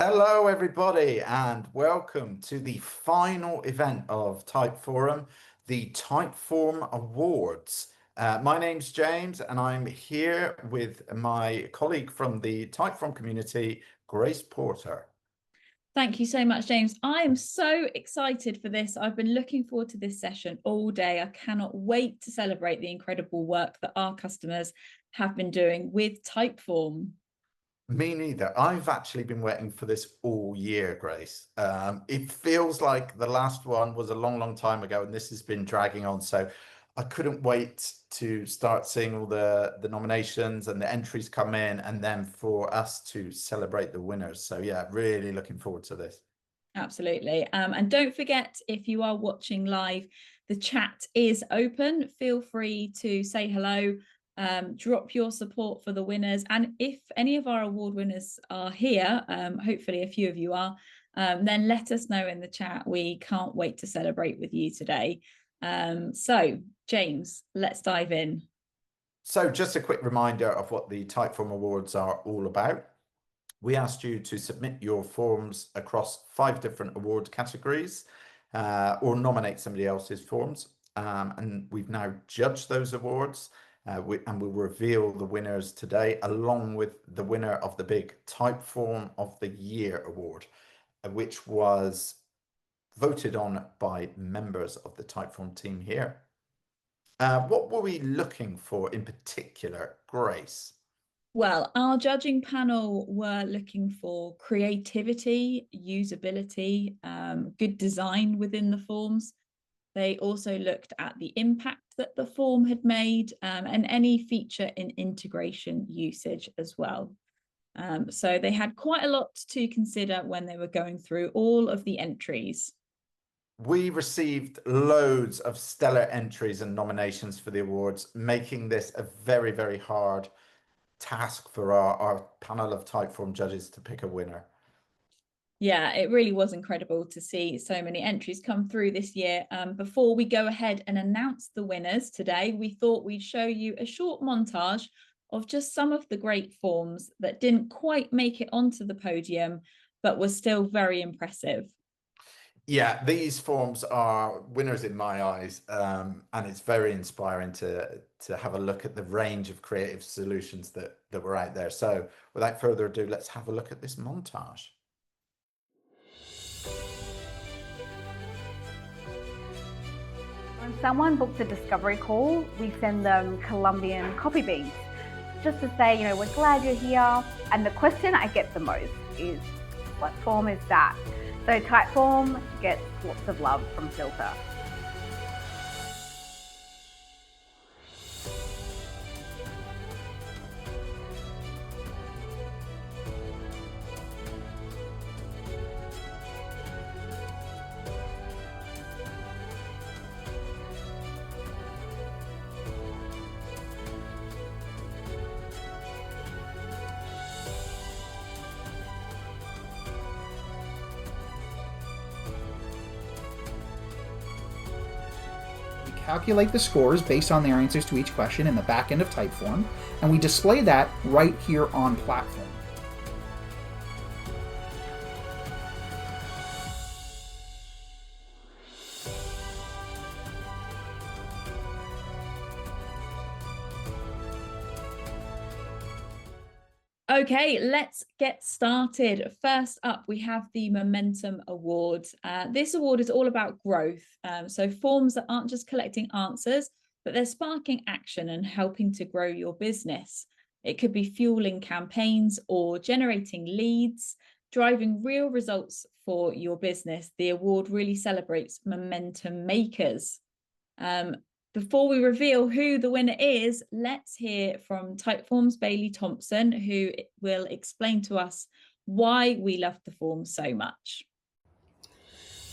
Hello, everybody, and welcome to the final event of Typeforum, the Typeform Awards. My name's James, and I'm here with my colleague from the Typeform community, Grace Porter. Thank you so much, James. I am so excited for this. I've been looking forward to this session all day. I cannot wait to celebrate the incredible work that our customers have been doing with Typeform. Me neither. I've actually been waiting for this all year, Grace. It feels like the last one was a long, long time ago, and this has been dragging on. So I couldn't wait to start seeing all the nominations and the entries come in, and then for us to celebrate the winners. So yeah, really looking forward to this. Absolutely. And don't forget, if you are watching live, the chat is open. Feel free to say hello, drop your support for the winners. And if any of our award winners are here, hopefully a few of you are, then let us know in the chat. We can't wait to celebrate with you today. So, James, let's dive in. So just a quick reminder of what the Typeform Awards are all about. We asked you to submit your forms across 5 different award categories or nominate somebody else's forms. And we've now judged those awards and we'll reveal the winners today, along with the winner of the big Typeform of the Year award, which was voted on by members of the Typeform team here. What were we looking for in particular, Grace? Well, our judging panel were looking for creativity, usability, good design within the forms. They also looked at the impact that the form had made and any feature in integration usage as well. So they had quite a lot to consider when they were going through all of the entries. We received loads of stellar entries and nominations for the awards, making this a very, very hard task for our panel of Typeform judges to pick a winner. Yeah, it really was incredible to see so many entries come through this year. Before we go ahead and announce the winners today, we thought we'd show you a short montage of just some of the great forms that didn't quite make it onto the podium, but were still very impressive. Yeah, these forms are winners in my eyes, and it's very inspiring to have a look at the range of creative solutions that were out there. So without further ado, let's have a look at this montage. When someone books a discovery call, we send them Colombian coffee beans, just to say, we're glad you're here. And the question I get the most is, what form is that? So Typeform gets lots of love from Filter. Calculate the scores based on their answers to each question in the back end of Typeform, and we display that right here on Platform. Okay, let's get started. First up, we have the Momentum Award. This award is all about growth. So forms that aren't just collecting answers, but they're sparking action and helping to grow your business. It could be fueling campaigns or generating leads, driving real results for your business. The award really celebrates momentum makers. Before we reveal who the winner is, let's hear from Typeform's Bailey Thompson, who will explain to us why we love the form so much.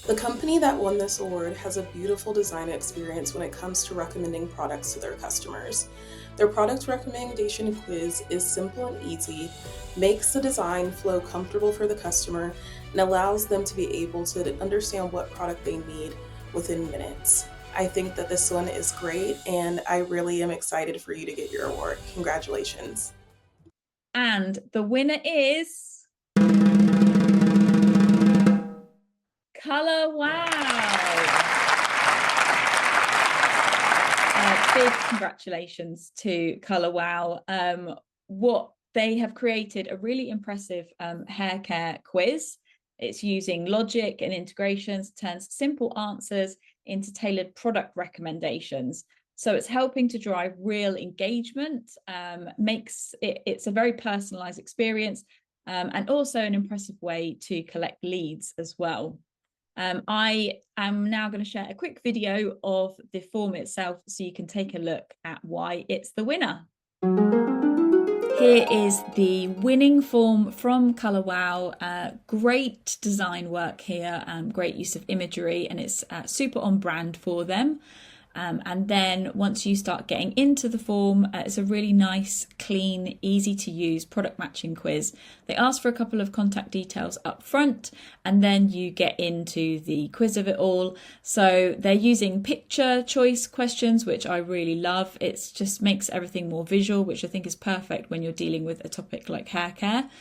The company that won this award has a beautiful design experience when it comes to recommending products to their customers. Their product recommendation quiz is simple and easy, makes the design flow comfortable for the customer, and allows them to be able to understand what product they need within minutes. I think that this one is great, and I really am excited for you to get your award. Congratulations. And the winner is Color Wow. Big congratulations to Color Wow. What they have created a really impressive hair care quiz. It's using logic and integrations, turns simple answers into tailored product recommendations. So it's helping to drive real engagement, it's a very personalized experience, and also an impressive way to collect leads as well. I am now going to share a quick video of the form itself so you can take a look at why it's the winner. Here is the winning form from Color Wow. Great design work here, great use of imagery, and it's super on brand for them. And then once you start getting into the form, it's a really nice, clean, easy to use product matching quiz. They ask for a couple of contact details up front, and then you get into the quiz of it all. So they're using picture choice questions, which I really love. It just makes everything more visual, which I think is perfect when you're dealing with a topic like hair care.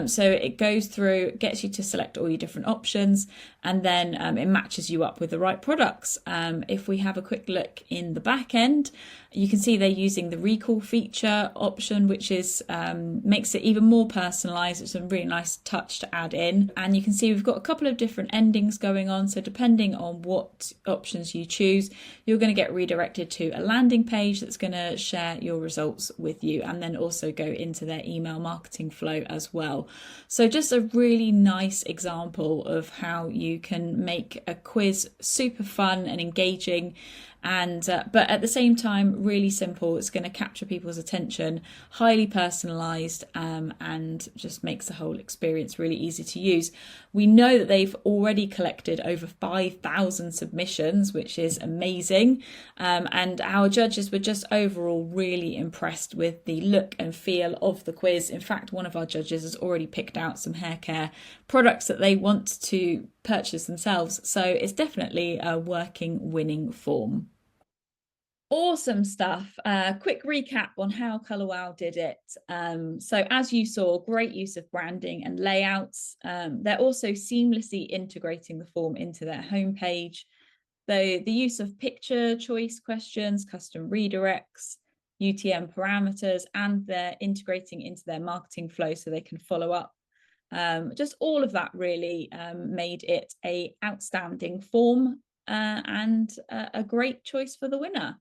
So it goes through, gets you to select all your different options, and then it matches you up with the right products. If we have a quick look in the back end, you can see they're using the recall feature option, which is makes it even more personalized. It's a really nice touch to add in. And you can see we've got a couple of different endings going on. So depending on what options you choose, you're going to get redirected to a landing page that's going to share your results with you, and then also go into their email marketing flow as well. So just a really nice example of how you can make a quiz super fun and engaging, and but at the same time really simple. It's going to capture people's attention, highly personalized, and just makes the whole experience really easy to use. We know that they've already collected over 5,000 submissions, which is amazing, and our judges were just overall really impressed with the look and feel of the quiz. In fact, one of our judges has already picked out some hair care products that they want to purchase themselves, so it's definitely a working, winning form. Awesome stuff. Quick recap on how Color Wow did it. So as you saw, great use of branding and layouts. They're also seamlessly integrating the form into their homepage. The use of picture choice questions, custom redirects, UTM parameters, and they're integrating into their marketing flow so they can follow up. Just all of that really made it an outstanding form, and a great choice for the winner.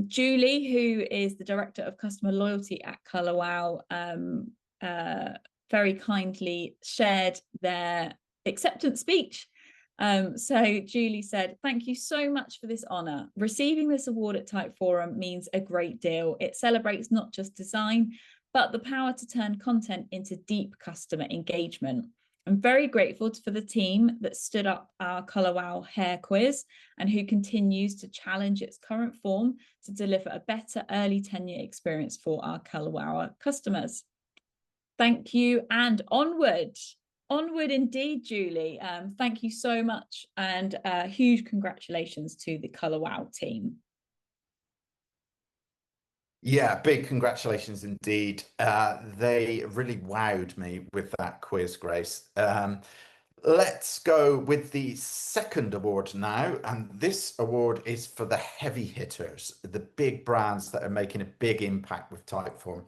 Julie, who is the Director of Customer Loyalty at Color Wow, very kindly shared their acceptance speech. So Julie said, "Thank you so much for this honour. Receiving this award at Typeforum means a great deal. It celebrates not just design, but the power to turn content into deep customer engagement. I'm very grateful for the team that stood up our Color Wow hair quiz and who continues to challenge its current form to deliver a better early tenure experience for our Color Wow customers." Thank you, and onward. Onward indeed, Julie. Thank you so much, and huge congratulations to the Color Wow team. Yeah, big congratulations indeed. They really wowed me with that quiz, Grace. Let's go with the second award now, and this award is for the heavy hitters, the big brands that are making a big impact with Typeform.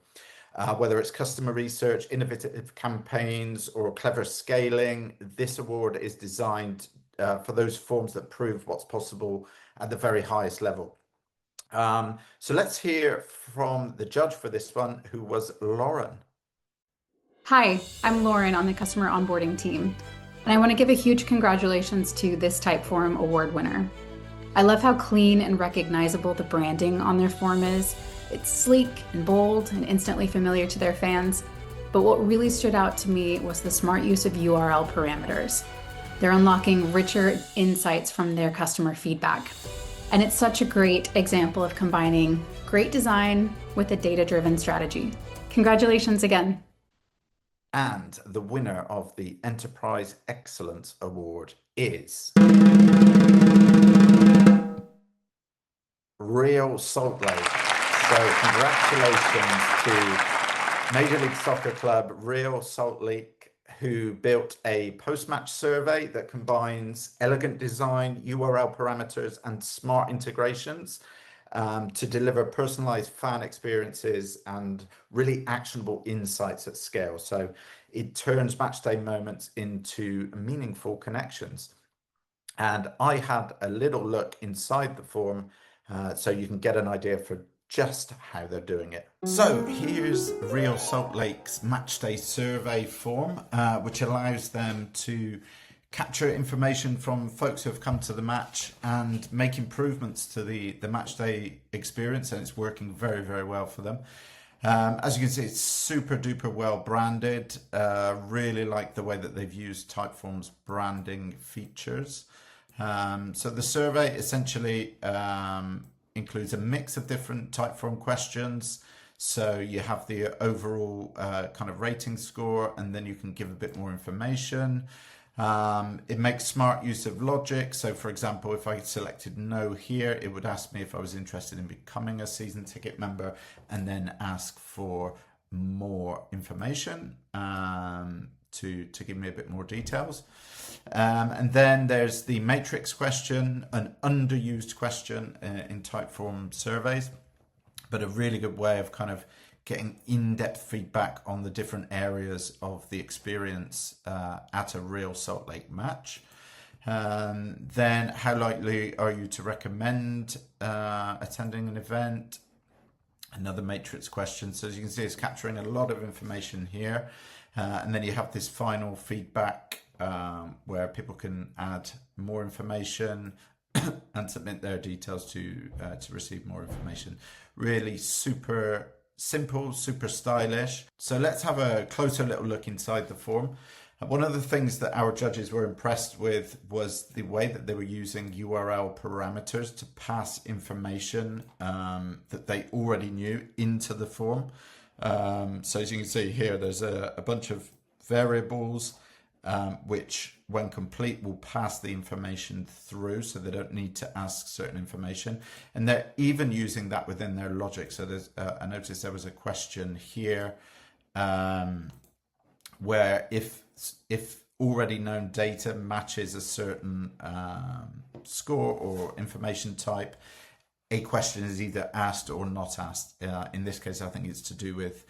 Whether it's customer research, innovative campaigns, or clever scaling, this award is designed for those forms that prove what's possible at the very highest level. So let's hear from the judge for this one, who was Lauren. Hi, I'm Lauren on the customer onboarding team, and I want to give a huge congratulations to this Typeform award winner. I love how clean and recognizable the branding on their form is. It's sleek and bold and instantly familiar to their fans, but what really stood out to me was the smart use of URL parameters. They're unlocking richer insights from their customer feedback. And it's such a great example of combining great design with a data-driven strategy. Congratulations again. And the winner of the Enterprise Excellence Award is Real Salt Lake. So congratulations to Major League Soccer club Real Salt Lake, who built a post-match survey that combines elegant design, URL parameters, and smart integrations to deliver personalized fan experiences and really actionable insights at scale. So it turns matchday moments into meaningful connections. And I had a little look inside the form so you can get an idea for just how they're doing it. So here's Real Salt Lake's Matchday survey form, which allows them to capture information from folks who have come to the match and make improvements to the matchday experience, and it's working very, very well for them. As you can see, it's super duper well branded. Really like the way that they've used Typeform's branding features. So the survey essentially includes a mix of different Typeform questions. So you have the overall kind of rating score, and then you can give a bit more information. It makes smart use of logic. So for example, if I selected no here, it would ask me if I was interested in becoming a season ticket member, and then ask for more information to give me a bit more details. And then there's the matrix question, an underused question in Typeform surveys, but a really good way of kind of getting in-depth feedback on the different areas of the experience at a real Salt Lake match. Then how likely are you to recommend attending an event? Another matrix question. So as you can see, it's capturing a lot of information here. And then you have this final feedback where people can add more information and submit their details to receive more information. Really super simple, super stylish. So let's have a closer little look inside the form. One of the things that our judges were impressed with was the way that they were using URL parameters to pass information that they already knew into the form. So as you can see here, there's a bunch of variables which, when complete, will pass the information through, so they don't need to ask certain information. And they're even using that within their logic. So there's I noticed there was a question here where if already known data matches a certain score or information type, a question is either asked or not asked. In this case, I think it's to do with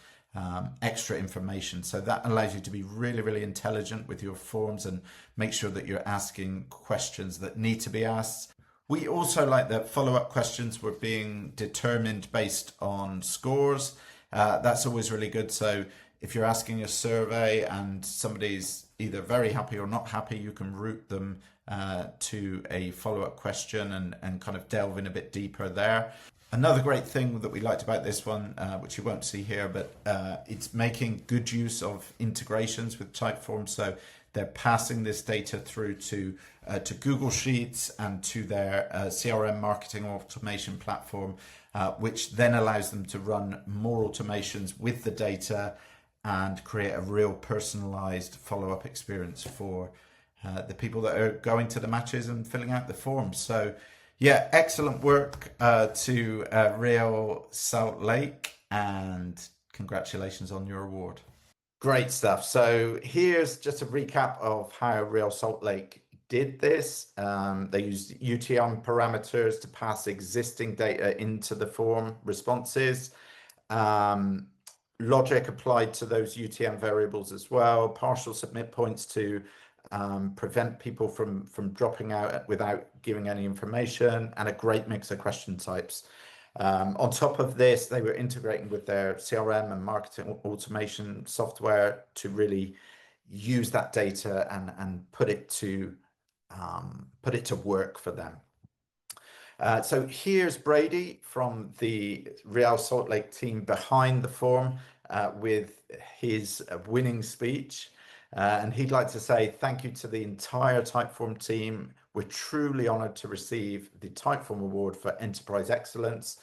extra information. So that allows you to be really, really intelligent with your forms and make sure that you're asking questions that need to be asked. We also like that follow-up questions were being determined based on scores. That's always really good. So if you're asking a survey and somebody's either very happy or not happy, you can route them to a follow-up question and kind of delve in a bit deeper there. Another great thing that we liked about this one, which you won't see here, but it's making good use of integrations with Typeform. So they're passing this data through to Google Sheets and to their CRM marketing automation platform, which then allows them to run more automations with the data and create a real personalized follow-up experience for the people that are going to the matches and filling out the forms. So yeah, excellent work to Real Salt Lake, and congratulations on your award. Great stuff. So here's just a recap of how Real Salt Lake did this. They used UTM parameters to pass existing data into the form responses. Logic applied to those UTM variables as well. Partial submit points to prevent people from dropping out without giving any information, and a great mix of question types. On top of this, they were integrating with their CRM and marketing automation software to really use that data and put it to work for them. So here's Brady from the Real Salt Lake team behind the form with his winning speech. And he'd like to say thank you to the entire Typeform team. We're truly honored to receive the Typeform Award for Enterprise Excellence.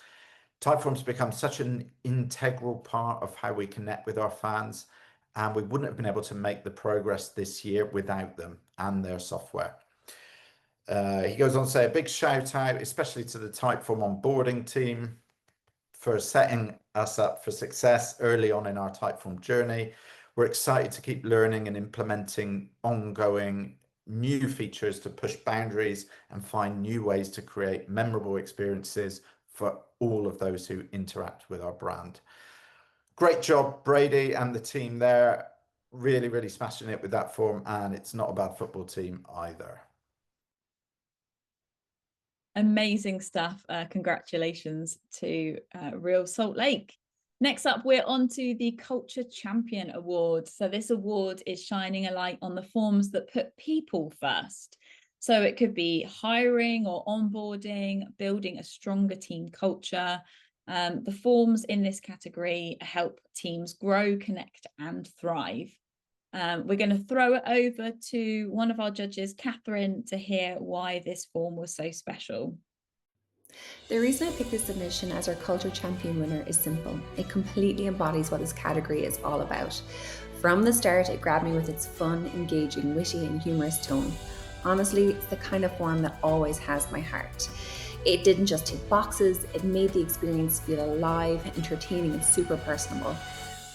Typeform's become such an integral part of how we connect with our fans, and we wouldn't have been able to make the progress this year without them and their software. He goes on to say a big shout out, especially to the Typeform onboarding team for setting us up for success early on in our Typeform journey. We're excited to keep learning and implementing ongoing new features to push boundaries and find new ways to create memorable experiences for all of those who interact with our brand. Great job, Brady and the team there. Really, really smashing it with that form, and it's not a bad football team either. Amazing stuff. Congratulations to Real Salt Lake. Next up, we're on to the Culture Champion Award. So this award is shining a light on the forms that put people first. So it could be hiring or onboarding, building a stronger team culture. The forms in this category help teams grow, connect, and thrive. We're going to throw it over to one of our judges, Catherine, to hear why this form was so special. The reason I picked this submission as our Culture Champion winner is simple. It completely embodies what this category is all about. From the start, it grabbed me with its fun, engaging, witty, and humorous tone. Honestly, it's the kind of form that always has my heart. It didn't just tick boxes, it made the experience feel alive, entertaining, and super personable.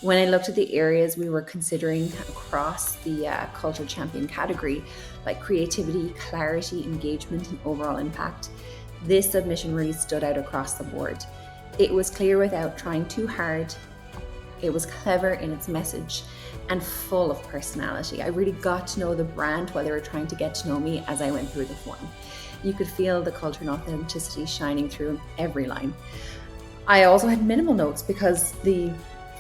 When I looked at the areas we were considering across the Culture Champion category, like creativity, clarity, engagement, and overall impact, this submission really stood out across the board. It was clear without trying too hard, it was clever in its message, and full of personality. I really got to know the brand while they were trying to get to know me as I went through the form. You could feel the culture and authenticity shining through in every line. I also had minimal notes because the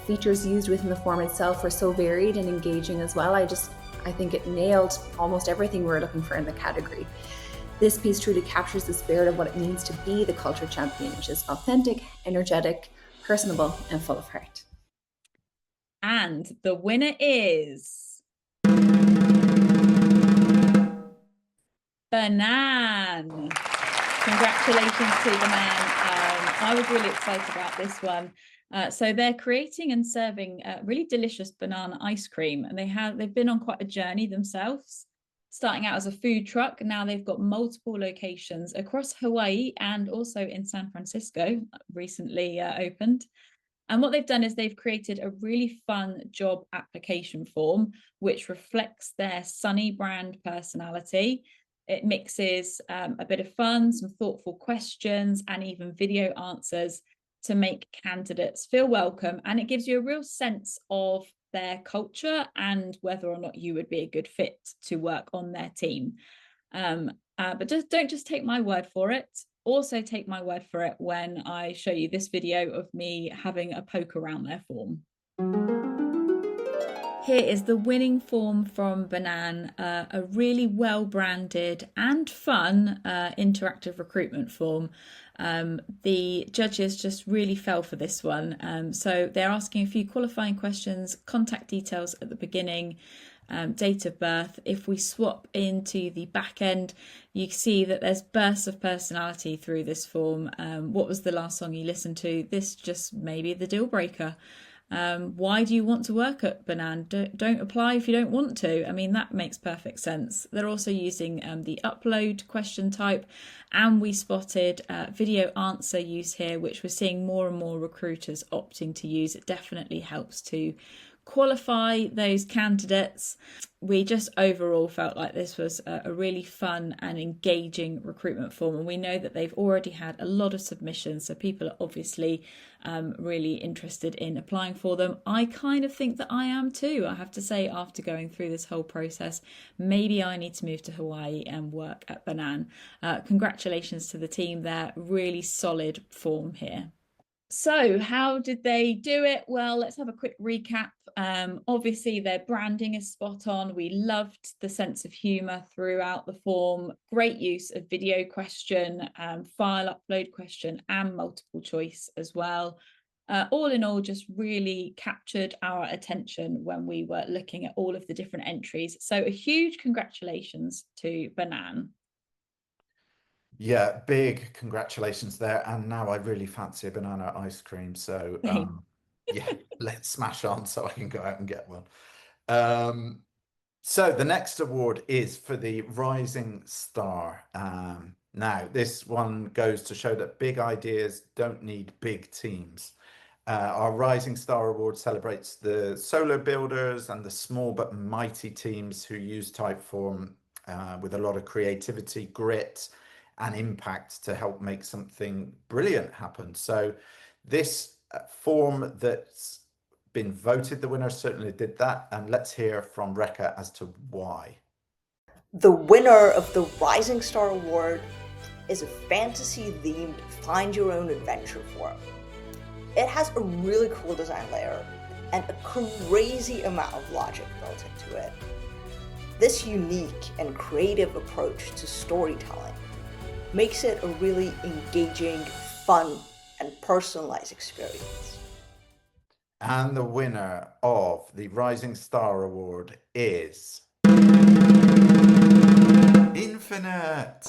features used within the form itself were so varied and engaging as well. I think it nailed almost everything we were looking for in the category. This piece truly captures the spirit of what it means to be the culture champion, which is authentic, energetic, personable, and full of heart. And the winner is Banan. Congratulations to Banan. I was really excited about this one. So they're creating and serving really delicious banana ice cream, and they've been on quite a journey themselves, starting out as a food truck. Now they've got multiple locations across Hawaii and also in San Francisco, recently opened. And what they've done is they've created a really fun job application form, which reflects their Sunny brand personality. It mixes a bit of fun, some thoughtful questions, and even video answers to make candidates feel welcome. And it gives you a real sense of their culture and whether or not you would be a good fit to work on their team. But don't just take my word for it. Also take my word for it when I show you this video of me having a poke around their form. Here is the winning form from Banan, a really well-branded and fun interactive recruitment form. The judges just really fell for this one. So they're asking a few qualifying questions, contact details at the beginning, date of birth. If we swap into the back end, you see that there's bursts of personality through this form. What was the last song you listened to? This just may be the deal breaker. Why do you want to work at Banan? Don't apply if you don't want to. I mean, that makes perfect sense. They're also using the upload question type, and we spotted video answer use here, which we're seeing more and more recruiters opting to use. It definitely helps to qualify those candidates. We just overall felt like this was a really fun and engaging recruitment form, and we know that they've already had a lot of submissions, so people are obviously really interested in applying for them. I kind of think that I am too. I have to say, after going through this whole process, maybe I need to move to Hawaii and work at Banan. Congratulations to the team there. Really solid form here. So how did they do it? Well, let's have a quick recap. Obviously, their branding is spot on. We loved the sense of humour throughout the form. Great use of video question, file upload question, and multiple choice as well. All in all, just really captured our attention when we were looking at all of the different entries. So a huge congratulations to Banan. Yeah, big congratulations there. And now I really fancy a banana ice cream. So yeah, let's smash on so I can go out and get one. So the next award is for the Rising Star. Now, this one goes to show that big ideas don't need big teams. Our Rising Star Award celebrates the solo builders and the small but mighty teams who use Typeform with a lot of creativity, grit, and impact to help make something brilliant happen. So this form that's been voted the winner certainly did that, and let's hear from Rekha as to why. The winner of the Rising Star Award is a fantasy-themed find your own adventure form. It has a really cool design layer and a crazy amount of logic built into it. This unique and creative approach to storytelling makes it a really engaging, fun, and personalized experience. And the winner of the Rising Star Award is Infinite.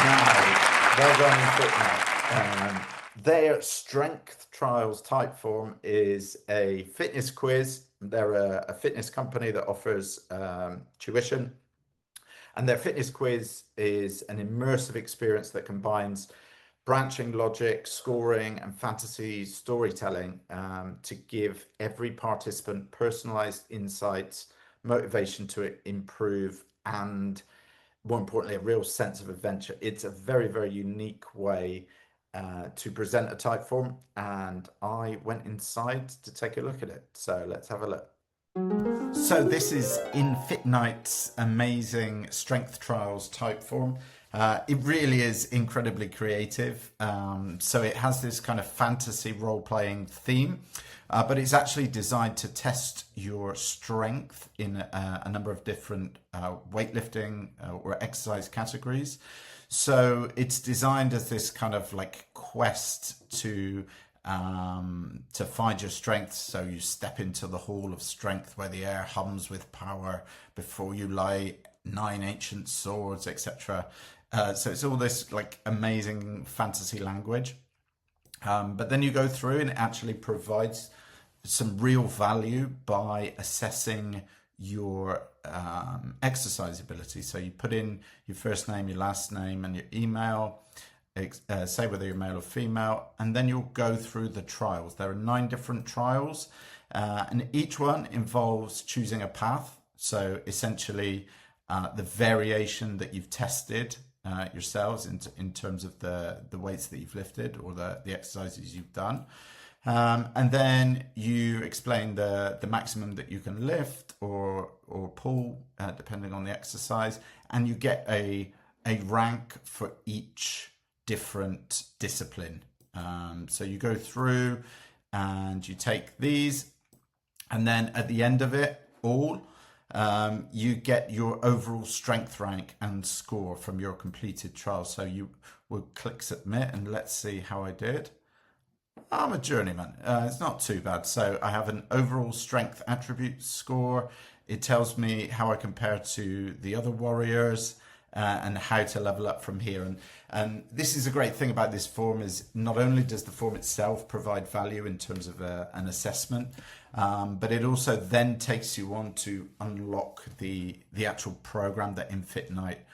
Now, well done, Infinite. Their Strength Trials Typeform is a fitness quiz. They're a fitness company that offers tuition. And their fitness quiz is an immersive experience that combines branching logic, scoring, and fantasy storytelling to give every participant personalized insights, motivation to improve, and more importantly, a real sense of adventure. It's a very, very unique way to present a Typeform, and I went inside to take a look at it. So let's have a look. So this is Infinite's amazing Strength Trials Typeform. It really is incredibly creative. So it has this kind of fantasy role-playing theme, but it's actually designed to test your strength in a number of different weightlifting or exercise categories. So it's designed as this kind of like quest to find your strength. So you step into the hall of strength where the air hums with power before you lie 9 ancient swords, etc. So it's all this like amazing fantasy language. But then you go through and it actually provides some real value by assessing your exercise ability. So you put in your first name, your last name, and your email, say whether you're male or female, and then you'll go through the trials. There are 9 different trials, and each one involves choosing a path. So essentially the variation that you've tested yourselves in terms of the weights that you've lifted or the exercises you've done. And then you explain the maximum that you can lift or pull, depending on the exercise, and you get a rank for each different discipline. So you go through and you take these, and then at the end of it all, you get your overall strength rank and score from your completed trial. So you will click submit, and let's see how I did. I'm a journeyman. It's not too bad. So I have an overall strength attribute score. It tells me how I compare to the other warriors and how to level up from here. And this is a great thing about this form, is not only does the form itself provide value in terms of an assessment, but it also then takes you on to unlock the actual program that Infinite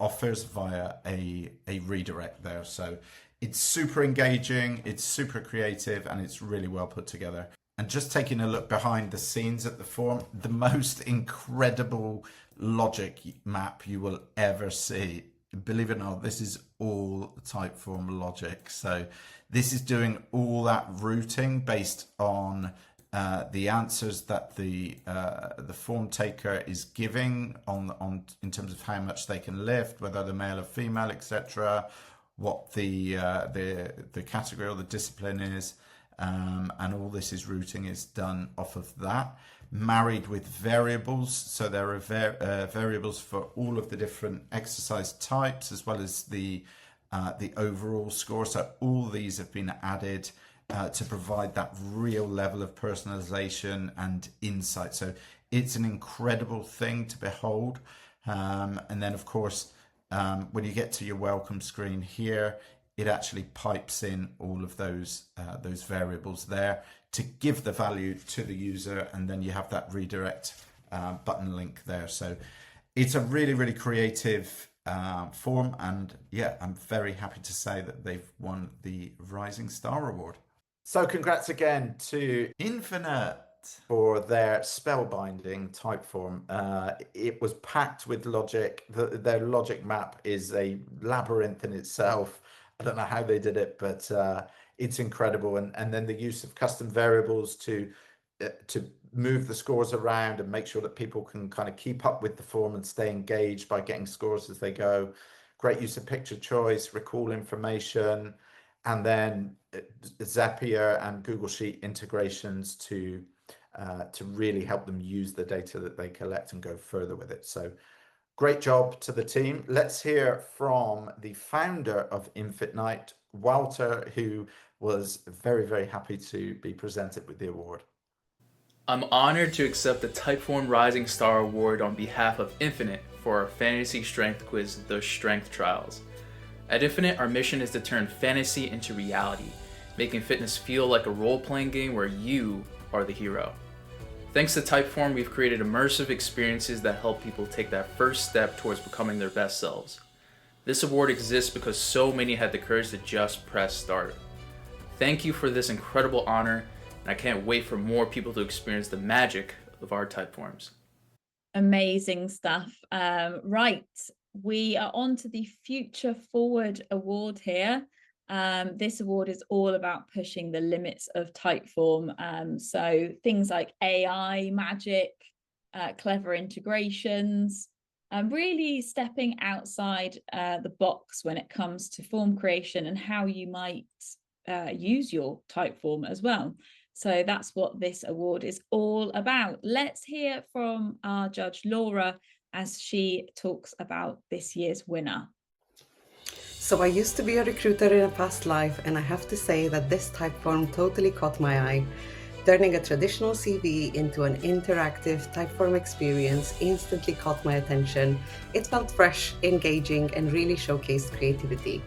offers via a redirect there. So it's super engaging, it's super creative, and it's really well put together. And just taking a look behind the scenes at the form, the most incredible logic map you will ever see. Believe it or not, this is all Typeform logic. So this is doing all that routing based on the answers that the form taker is giving on in terms of how much they can lift, whether they're male or female, etc., what the category or the discipline is, and all this is routing is done off of that, married with variables. So there are variables for all of the different exercise types, as well as the overall score. So all these have been added to provide that real level of personalization and insight. So it's an incredible thing to behold. And then of course, when you get to your welcome screen here, it actually pipes in all of those variables there to give the value to the user, and then you have that redirect button link there. So it's a really, really creative form, and yeah, I'm very happy to say that they've won the Rising Star Award. So congrats again to Infinite for their spellbinding Typeform. It was packed with logic. Their logic map is a labyrinth in itself. I don't know how they did it, but it's incredible. And then the use of custom variables to move the scores around and make sure that people can kind of keep up with the form and stay engaged by getting scores as they go. Great use of picture choice, recall information, and then Zapier and Google Sheet integrations to really help them use the data that they collect and go further with it. So great job to the team. Let's hear from the founder of Infinite, Walter, who was very, very happy to be presented with the award. I'm honored to accept the Typeform Rising Star Award on behalf of Infinite for our fantasy strength quiz, The Strength Trials. At Infinite, our mission is to turn fantasy into reality, making fitness feel like a role-playing game where you are the hero. Thanks to Typeform, we've created immersive experiences that help people take that first step towards becoming their best selves. This award exists because so many had the courage to just press start. Thank you for this incredible honor, and I can't wait for more people to experience the magic of our Typeforms. Amazing stuff. Right, we are on to the Future Forward Award here. This award is all about pushing the limits of Typeform. So things like AI, magic, clever integrations, really stepping outside the box when it comes to form creation and how you might use your Typeform as well. So that's what this award is all about. Let's hear from our judge, Laura, as she talks about this year's winner. So I used to be a recruiter in a past life, and I have to say that this Typeform totally caught my eye. Turning a traditional CV into an interactive Typeform experience instantly caught my attention. It felt fresh, engaging, and really showcased creativity.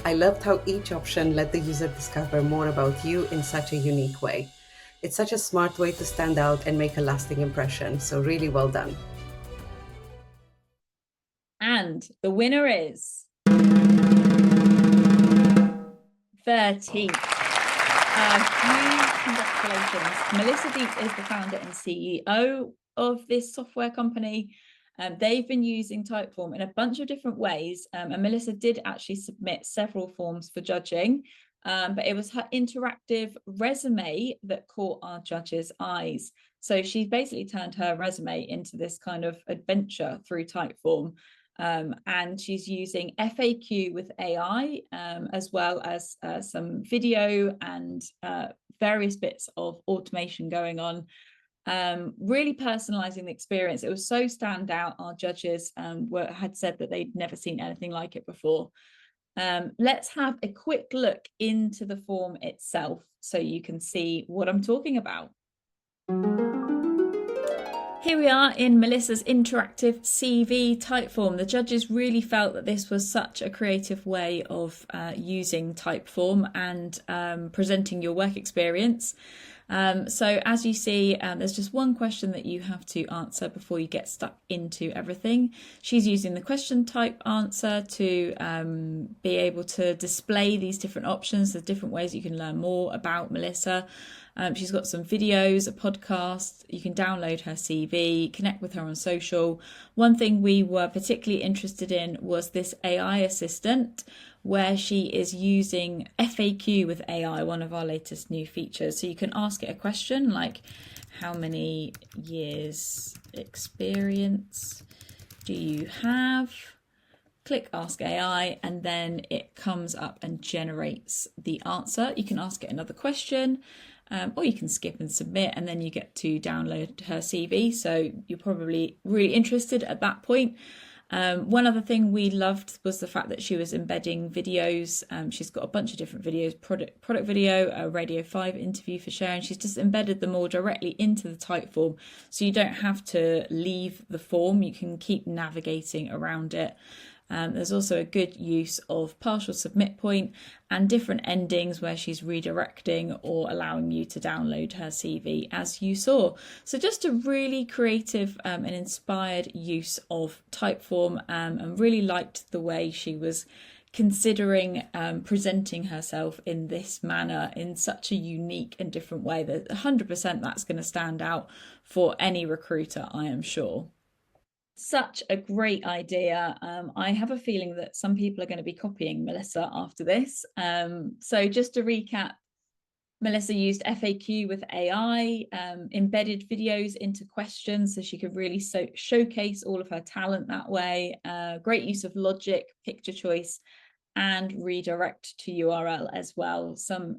I loved how each option let the user discover more about you in such a unique way. It's such a smart way to stand out and make a lasting impression, so really well done. And the winner is 13th. Huge congratulations. Melissa Deep is the founder and CEO of this software company. They've been using Typeform in a bunch of different ways, and Melissa did actually submit several forms for judging, but it was her interactive resume that caught our judges' eyes. So she basically turned her resume into this kind of adventure through Typeform, and she's using FAQ with AI, as well as some video and various bits of automation going on. Really personalizing the experience. It was so standout. Our judges had said that they'd never seen anything like it before. Let's have a quick look into the form itself so you can see what I'm talking about. Here we are in Melissa's interactive CV Typeform. The judges really felt that this was such a creative way of using Typeform and presenting your work experience. So as you see, there's just one question that you have to answer before you get stuck into everything. She's using the question type answer to be able to display these different options. There's different ways you can learn more about Melissa. She's got some videos, a podcast. You can download her CV, connect with her on social. One thing we were particularly interested in was this AI assistant, where she is using FAQ with AI, one of our latest new features. So you can ask it a question like, how many years experience do you have? Click Ask AI, and then it comes up and generates the answer. You can ask it another question, or you can skip and submit, and then you get to download her CV. So you're probably really interested at that point. One other thing we loved was the fact that she was embedding videos. She's got a bunch of different videos, product video, a Radio 5 interview for sharing. She's just embedded them all directly into the Typeform, so you don't have to leave the form. You can keep navigating around it. There's also a good use of partial submit point and different endings where she's redirecting or allowing you to download her CV, as you saw. So just a really creative and inspired use of Typeform, and really liked the way she was considering presenting herself in this manner in such a unique and different way. That 100% that's going to stand out for any recruiter, I am sure. Such a great idea. I have a feeling that some people are going to be copying Melissa after this. So just to recap, Melissa used FAQ with AI, embedded videos into questions so she could really showcase all of her talent that way. Great use of logic, picture choice, and redirect to URL as well. Some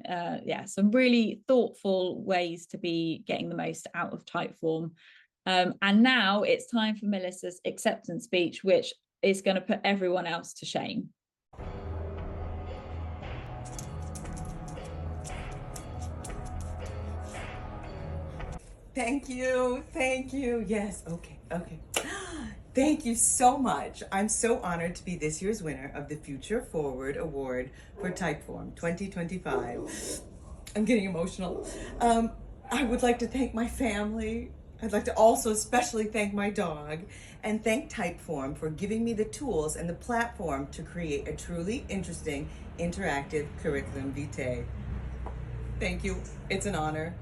really thoughtful ways to be getting the most out of Typeform. And now it's time for Melissa's acceptance speech, which is going to put everyone else to shame. Thank you. Yes, okay. Thank you so much. I'm so honored to be this year's winner of the Future Forward Award for Typeform 2025. I'm getting emotional. I would like to thank my family. I'd like to also especially thank my dog and thank Typeform for giving me the tools and the platform to create a truly interesting, interactive curriculum vitae. Thank you. It's an honor.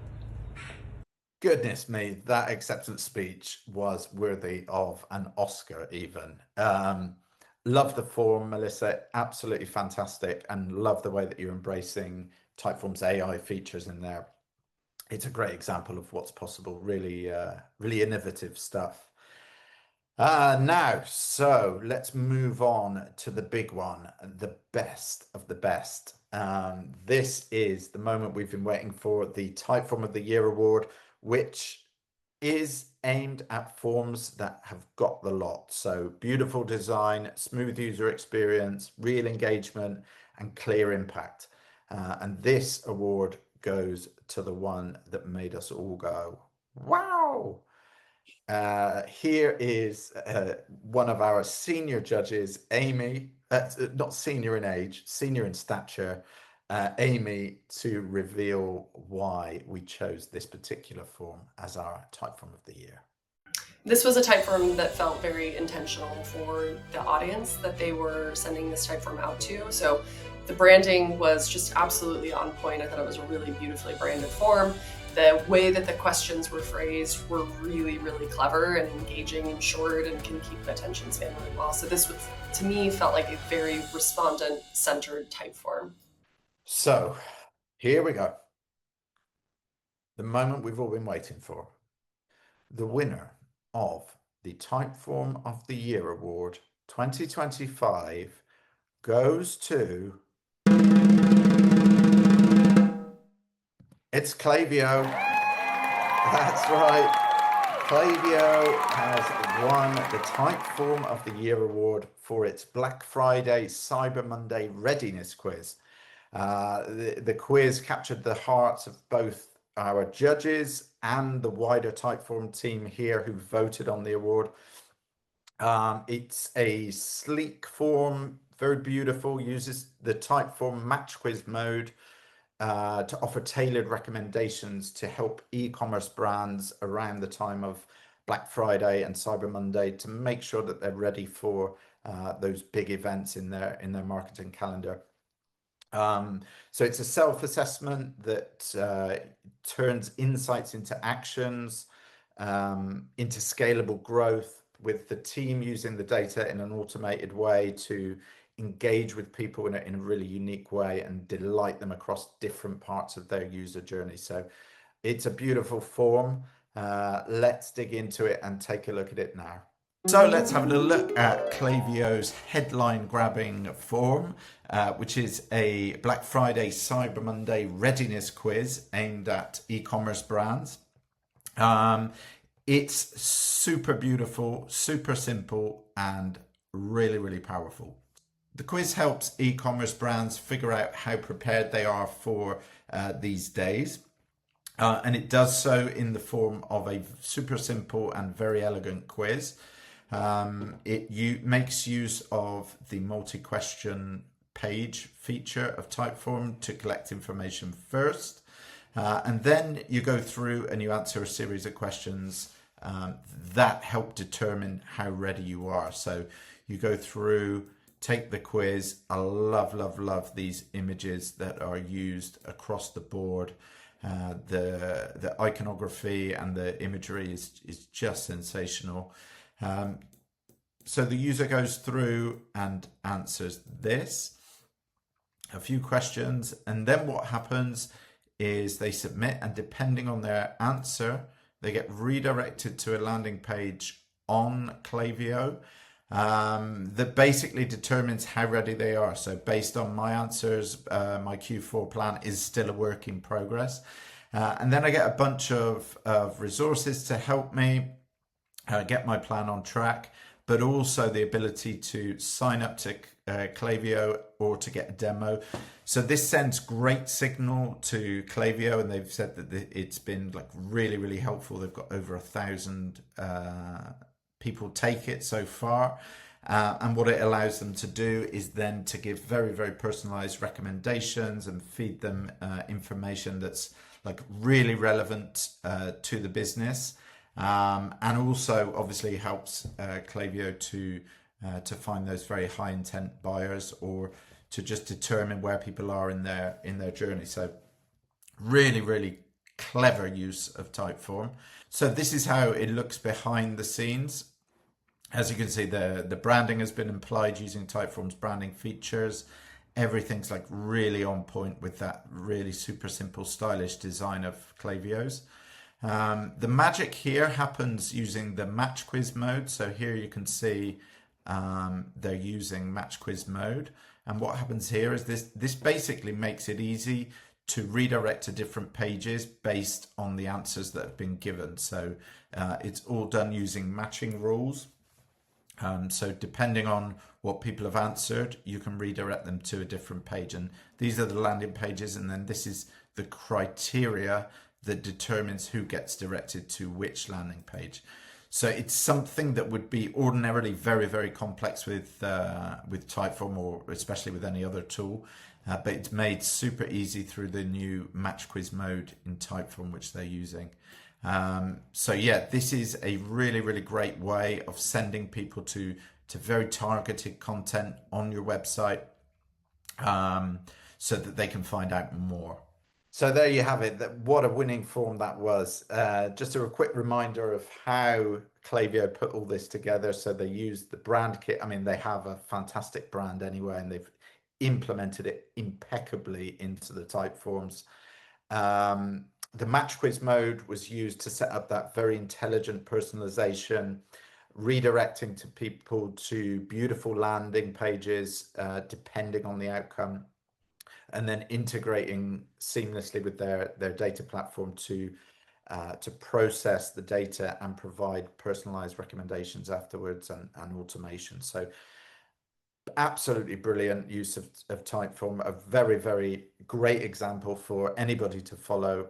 Goodness me, that acceptance speech was worthy of an Oscar even. Love the form, Melissa, absolutely fantastic, and love the way that you're embracing Typeform's AI features in there. It's a great example of what's possible, really, really innovative stuff. Now, so let's move on to the big one, the best of the best. This is the moment we've been waiting for, the Typeform of the Year award, which is aimed at forms that have got the lot. So beautiful design, smooth user experience, real engagement, and clear impact. And this award goes to the one that made us all go, wow. Here is one of our senior judges, Amy, not senior in age, senior in stature, Amy, to reveal why we chose this particular form as our Typeform of the Year. This was a Typeform that felt very intentional for the audience that they were sending this Typeform out to. So the branding was just absolutely on point. I thought it was a really beautifully branded form. The way that the questions were phrased were really, really clever and engaging and short and can keep the attention span really well. So this was, to me, felt like a very respondent-centered Typeform. So here we go. The moment we've all been waiting for. The winner of the Typeform of the Year Award 2025 goes to... It's Klaviyo. That's right. Klaviyo has won the Typeform of the Year Award for its Black Friday Cyber Monday readiness quiz. The quiz captured the hearts of both our judges and the wider Typeform team here who voted on the award. It's a sleek form, very beautiful, uses the Typeform match quiz mode to offer tailored recommendations to help e-commerce brands around the time of Black Friday and Cyber Monday to make sure that they're ready for those big events in their marketing calendar. So it's a self-assessment that turns insights into actions, into scalable growth, with the team using the data in an automated way to engage with people in a really unique way and delight them across different parts of their user journey. So it's a beautiful form. Let's dig into it and take a look at it now. So let's have a little look at Klaviyo's headline-grabbing form, which is a Black Friday Cyber Monday readiness quiz aimed at e-commerce brands. It's super beautiful, super simple, and really, really powerful. The quiz helps e-commerce brands figure out how prepared they are for these days. And it does so in the form of a super simple and very elegant quiz. It makes use of the multi-question page feature of Typeform to collect information first. And then you go through and you answer a series of questions that help determine how ready you are. So you go through take the quiz. I love these images that are used across the board. The iconography and the imagery is just sensational. So the user goes through and answers this, a few questions, and then what happens is they submit, and depending on their answer, they get redirected to a landing page on Klaviyo that basically determines how ready they are. So based on my answers, my Q4 plan is still a work in progress. And then I get a bunch of resources to help me get my plan on track, but also the ability to sign up to Klaviyo or to get a demo. So this sends great signal to Klaviyo, and they've said that it's been like really helpful. They've got over 1,000 people take it so far. And what it allows them to do is then to give very personalized recommendations and feed them information that's like really relevant to the business. And also obviously helps Klaviyo to find those very high intent buyers, or to just determine where people are in their journey. So really clever use of Typeform. So this is how it looks behind the scenes. As you can see, the branding has been applied using Typeform's branding features. Everything's like really on point with that really super simple stylish design of Klaviyo's. The magic here happens using the match quiz mode. So here you can see they're using match quiz mode. And what happens here is this basically makes it easy to redirect to different pages based on the answers that have been given. So it's all done using matching rules. So depending on what people have answered, you can redirect them to a different page. And these are the landing pages. And then this is the criteria that determines who gets directed to which landing page. So it's something that would be ordinarily very complex with Typeform, or especially with any other tool. But it's made super easy through the new match quiz mode in Typeform, which they're using. So yeah, this is a really great way of sending people to very targeted content on your website, so that they can find out more. So there you have it. What a winning form that was. Just a quick reminder of how Klaviyo put all this together. So they used the brand kit. I mean, they have a fantastic brand anyway, and they've implemented it impeccably into the Typeforms. The match quiz mode was used to set up that very intelligent personalization, redirecting to people to beautiful landing pages, depending on the outcome, and then integrating seamlessly with their data platform to process the data and provide personalized recommendations afterwards, and automation. So absolutely brilliant use of Typeform, a very great example for anybody to follow.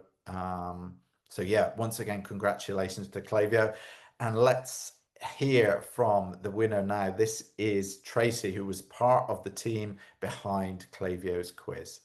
So yeah, once again, congratulations to Klaviyo, and let's hear from the winner now. This is Tracy, who was part of the team behind Klaviyo's quiz.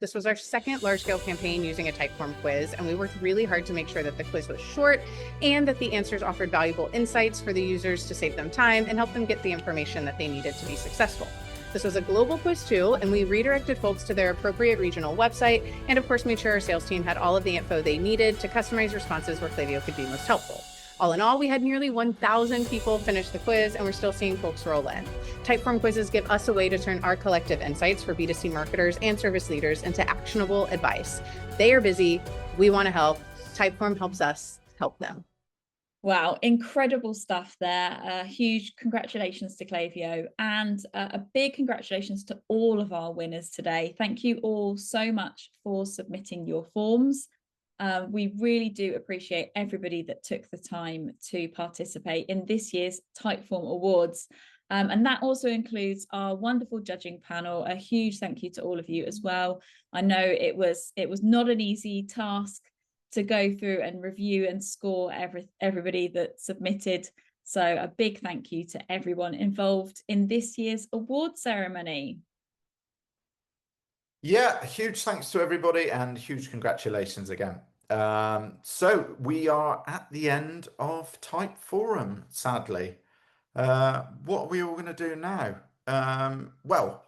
This was our second large-scale campaign using a Typeform quiz, and we worked really hard to make sure that the quiz was short and that the answers offered valuable insights for the users to save them time and help them get the information that they needed to be successful. This was a global quiz too, and we redirected folks to their appropriate regional website, and of course made sure our sales team had all of the info they needed to customize responses where Klaviyo could be most helpful. All in all, we had nearly 1,000 people finish the quiz, and we're still seeing folks roll in. Typeform quizzes give us a way to turn our collective insights for B2C marketers and service leaders into actionable advice. They are busy. We want to help. Typeform helps us help them. Wow, incredible stuff there. Huge congratulations to Klaviyo, and a big congratulations to all of our winners today. Thank you all so much for submitting your forms. We really do appreciate everybody that took the time to participate in this year's Typeform Awards. And that also includes our wonderful judging panel. A huge thank you to all of you as well. I know it was not an easy task to go through and review and score everybody that submitted. So a big thank you to everyone involved in this year's award ceremony. Yeah, huge thanks to everybody, and huge congratulations again. So we are at the end of Typeforum, sadly. What are we all going to do now? Well,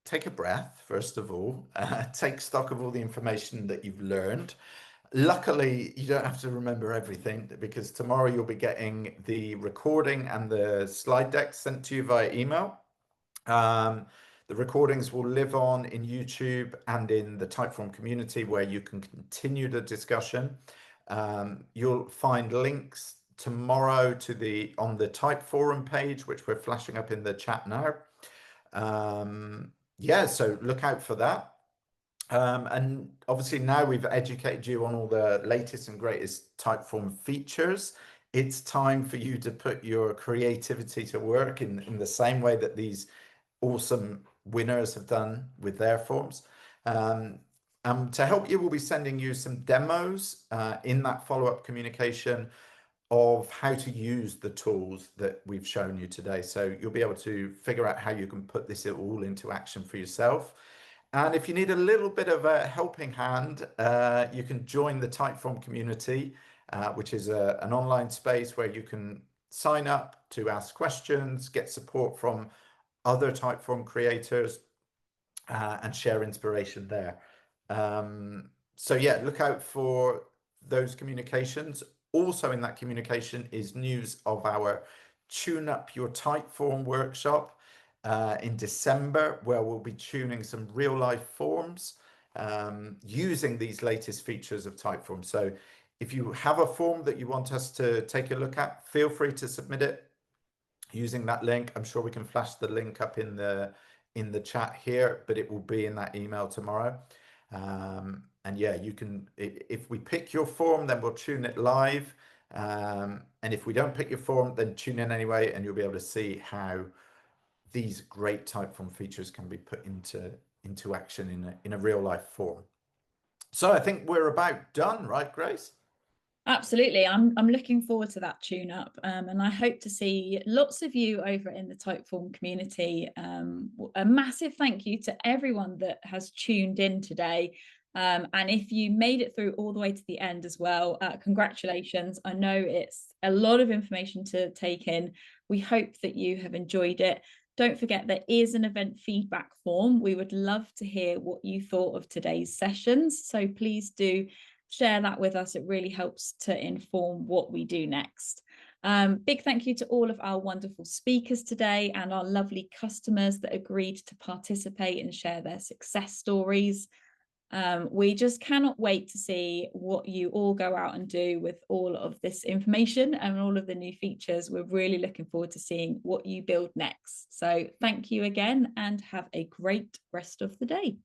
take a breath, first of all, take stock of all the information that you've learned. Luckily, you don't have to remember everything, because tomorrow you'll be getting the recording and the slide deck sent to you via email. The recordings will live on in YouTube and in the Typeform community, where you can continue the discussion. You'll find links tomorrow to on the Typeforum page, which we're flashing up in the chat now. Yeah, so look out for that. And obviously now we've educated you on all the latest and greatest Typeform features. It's time for you to put your creativity to work in the same way that these awesome winners have done with their forms. To help you, we'll be sending you some demos in that follow-up communication of how to use the tools that we've shown you today. So you'll be able to figure out how you can put this all into action for yourself. And if you need a little bit of a helping hand, you can join the Typeform community, which is an online space where you can sign up to ask questions, get support from other Typeform creators, and share inspiration there. So yeah, look out for those communications. Also in that communication is news of our Tune Up Your Typeform workshop in December, where we'll be tuning some real life forms using these latest features of Typeform. So if you have a form that you want us to take a look at, feel free to submit it using that link. I'm sure we can flash the link up in the chat here, but it will be in that email tomorrow. And yeah, you can, if we pick your form, then we'll tune it live. And if we don't pick your form, then tune in anyway, and you'll be able to see how these great Typeform features can be put into action in a real life form. So I think we're about done, right, Grace? Absolutely. I'm looking forward to that tune up, and I hope to see lots of you over in the Typeform community. A massive thank you to everyone that has tuned in today. And if you made it through all the way to the end as well, congratulations. I know it's a lot of information to take in. We hope that you have enjoyed it. Don't forget, there is an event feedback form. We would love to hear what you thought of today's sessions. So please do share that with us. It really helps to inform what we do next. Big thank you to all of our wonderful speakers today and our lovely customers that agreed to participate and share their success stories. We just cannot wait to see what you all go out and do with all of this information and all of the new features. We're really looking forward to seeing what you build next. So thank you again, and have a great rest of the day.